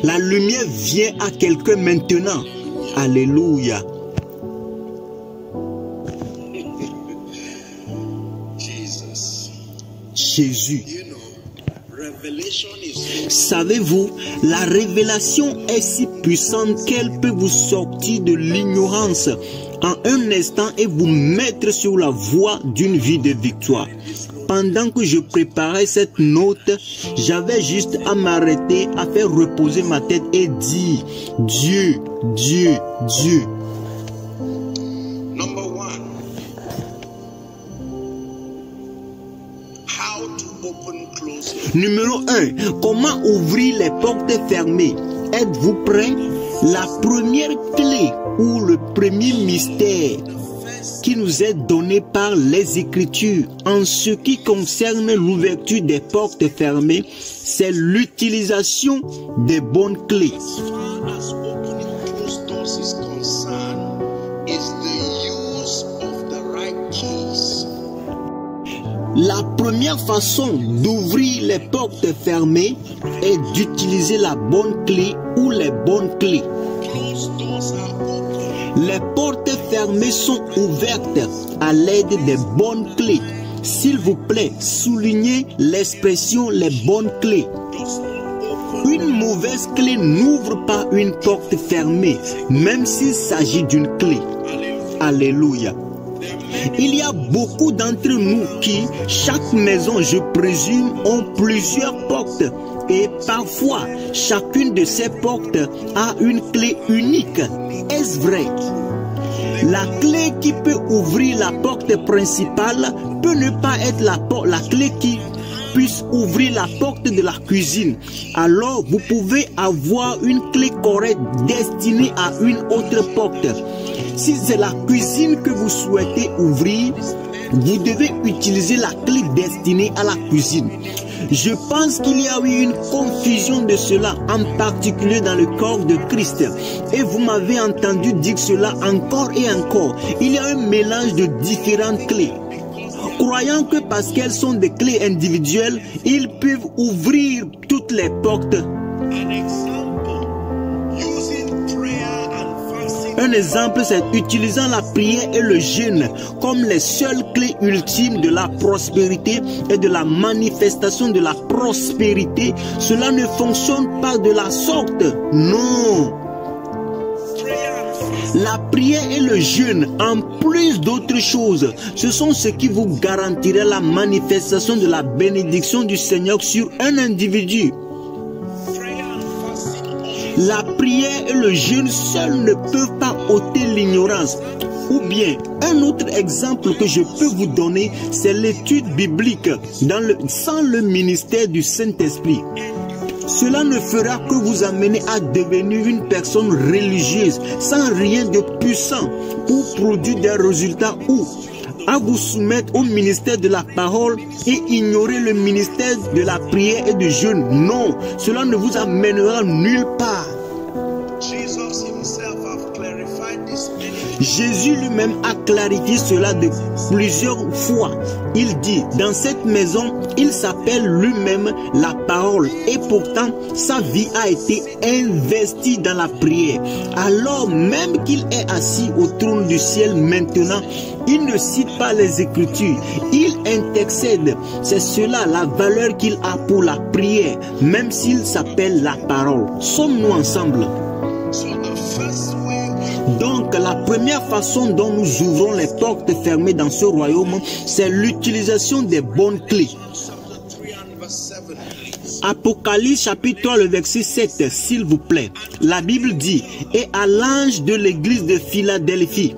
La lumière vient à quelqu'un maintenant. Alléluia. Jésus. Savez-vous, la révélation est si puissante qu'elle peut vous sortir de l'ignorance en un instant et vous mettre sur la voie d'une vie de victoire. Pendant que je préparais cette note, j'avais juste à m'arrêter, à faire reposer ma tête et dire Dieu, Dieu, Dieu. Numéro 1, comment ouvrir les portes fermées? Êtes-vous prêts? La première clé ou le premier mystère qui nous est donné par les Écritures en ce qui concerne l'ouverture des portes fermées, c'est l'utilisation des bonnes clés. La première façon d'ouvrir les portes fermées est d'utiliser la bonne clé ou les bonnes clés. Les portes fermées sont ouvertes à l'aide des bonnes clés. S'il vous plaît, soulignez l'expression les bonnes clés. Une mauvaise clé n'ouvre pas une porte fermée, même s'il s'agit d'une clé. Alléluia. Il y a beaucoup d'entre nous qui, chaque maison, je présume, ont plusieurs portes. Et parfois, chacune de ces portes a une clé unique. Est-ce vrai? La clé qui peut ouvrir la porte principale peut ne pas être la clé qui puisse ouvrir la porte de la cuisine. Alors, vous pouvez avoir une clé correcte destinée à une autre porte. Si c'est la cuisine que vous souhaitez ouvrir, vous devez utiliser la clé destinée à la cuisine. Je pense qu'il y a eu une confusion de cela, en particulier dans le corps de Christ. Et vous m'avez entendu dire cela encore et encore. Il y a un mélange de différentes clés. Croyant que parce qu'elles sont des clés individuelles, ils peuvent ouvrir toutes les portes. Un exemple, c'est utilisant la prière et le jeûne comme les seules clés ultimes de la prospérité et de la manifestation de la prospérité. Cela ne fonctionne pas de la sorte. Non. La prière et le jeûne, en plus d'autres choses, ce sont ce qui vous garantira la manifestation de la bénédiction du Seigneur sur un individu. La prière et le jeûne seuls ne peuvent pas ôter l'ignorance. Ou bien, un autre exemple que je peux vous donner, c'est l'étude biblique sans le ministère du Saint-Esprit. Cela ne fera que vous amener à devenir une personne religieuse sans rien de puissant ou produire des résultats ou à vous soumettre au ministère de la parole et ignorer le ministère de la prière et du jeûne. Non, cela ne vous amènera nulle part. Jésus lui-même a clarifié cela de plusieurs fois. Il dit, dans cette maison, il s'appelle lui-même la parole. Et pourtant, sa vie a été investie dans la prière. Alors même qu'il est assis au trône du ciel maintenant, il ne cite pas les Écritures. Il intercède. C'est cela la valeur qu'il a pour la prière, même s'il s'appelle la parole. Sommes-nous ensemble? Donc, la première façon dont nous ouvrons les portes fermées dans ce royaume, c'est l'utilisation des bonnes clés. Apocalypse chapitre 3, le verset 7, s'il vous plaît. La Bible dit, et à l'ange de l'église de Philadelphie.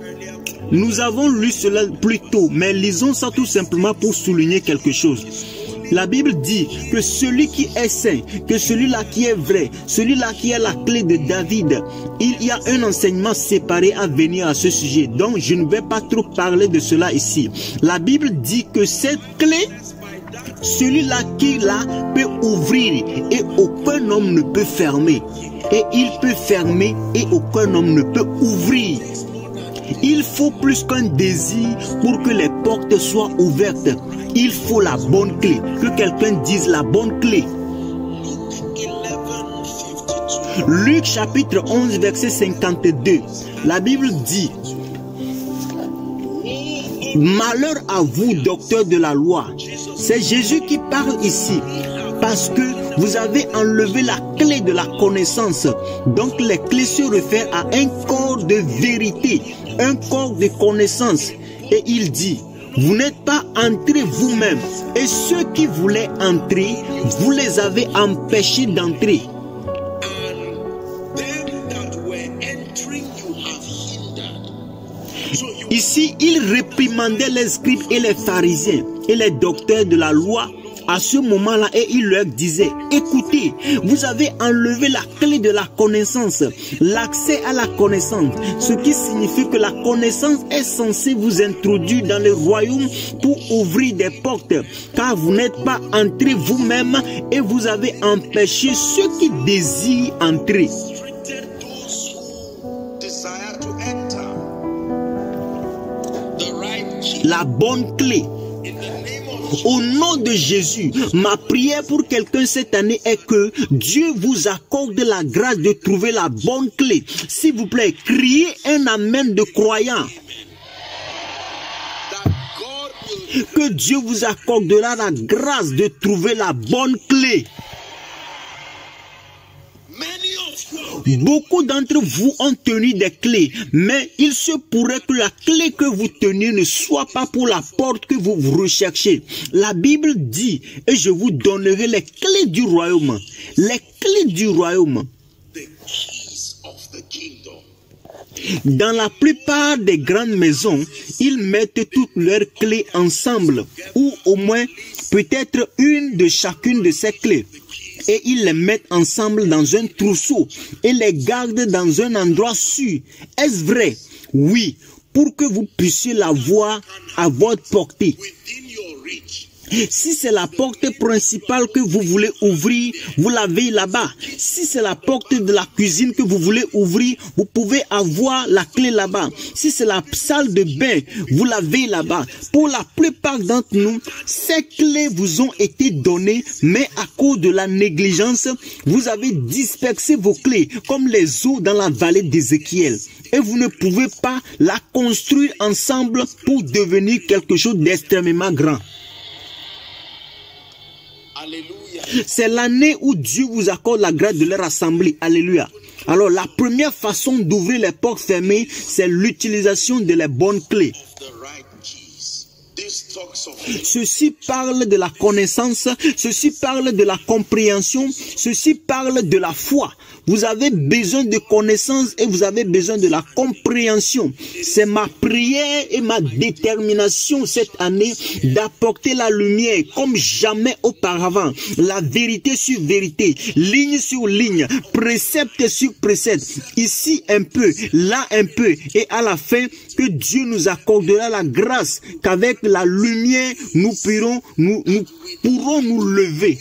Nous avons lu cela plus tôt, mais lisons ça tout simplement pour souligner quelque chose. La Bible dit que celui qui est saint, que celui-là qui est vrai, celui-là qui a la clé de David, il y a un enseignement séparé à venir à ce sujet. Donc, je ne vais pas trop parler de cela ici. La Bible dit que cette clé, celui-là qui l'a peut ouvrir et aucun homme ne peut fermer. Et il peut fermer et aucun homme ne peut ouvrir. Il faut plus qu'un désir pour que les portes soient ouvertes. Il faut la bonne clé. Que quelqu'un dise la bonne clé. Luc chapitre 11 verset 52. La Bible dit: malheur à vous, docteurs de la loi. C'est Jésus qui parle ici. Parce que vous avez enlevé la clé de la connaissance. Donc les clés se réfèrent à un corps de vérité, un corps de connaissance. Et il dit: vous n'êtes pas entrés vous-même. Et ceux qui voulaient entrer, vous les avez empêchés d'entrer. Ici, il réprimandait les scribes et les pharisiens et les docteurs de la loi à ce moment-là, et il leur disait: écoutez, vous avez enlevé la clé de la connaissance, l'accès à la connaissance, ce qui signifie que la connaissance est censée vous introduire dans le royaume pour ouvrir des portes, car vous n'êtes pas entrés vous-même et vous avez empêché ceux qui désirent entrer. La bonne clé. Au nom de Jésus, ma prière pour quelqu'un cette année est que Dieu vous accorde la grâce de trouver la bonne clé. S'il vous plaît, criez un amen de croyant. Que Dieu vous accordera la grâce de trouver la bonne clé. Beaucoup d'entre vous ont tenu des clés, mais il se pourrait que la clé que vous teniez ne soit pas pour la porte que vous recherchez. La Bible dit, et je vous donnerai les clés du royaume. Les clés du royaume. Dans la plupart des grandes maisons, ils mettent toutes leurs clés ensemble, ou au moins peut-être une de chacune de ces clés. Et ils les mettent ensemble dans un trousseau et les gardent dans un endroit sûr. Est-ce vrai? Oui, pour que vous puissiez la voir à votre portée. Si c'est la porte principale que vous voulez ouvrir, vous l'avez là-bas. Si c'est la porte de la cuisine que vous voulez ouvrir, vous pouvez avoir la clé là-bas. Si c'est la salle de bain, vous l'avez là-bas. Pour la plupart d'entre nous, ces clés vous ont été données, mais à cause de la négligence, vous avez dispersé vos clés comme les eaux dans la vallée d'Ézéchiel. Et vous ne pouvez pas la construire ensemble pour devenir quelque chose d'extrêmement grand. C'est l'année où Dieu vous accorde la grâce de les rassembler. Alléluia. Alors la première façon d'ouvrir les portes fermées, c'est l'utilisation de les bonnes clés. Ceci parle de la connaissance, ceci parle de la compréhension, ceci parle de la foi. Vous avez besoin de connaissance et vous avez besoin de la compréhension. C'est ma prière et ma détermination cette année d'apporter la lumière comme jamais auparavant. La vérité sur vérité, ligne sur ligne, précepte sur précepte. Ici un peu, là un peu, et à la fin, que Dieu nous accordera la grâce qu'avec la lumière, nous pourrons nous lever.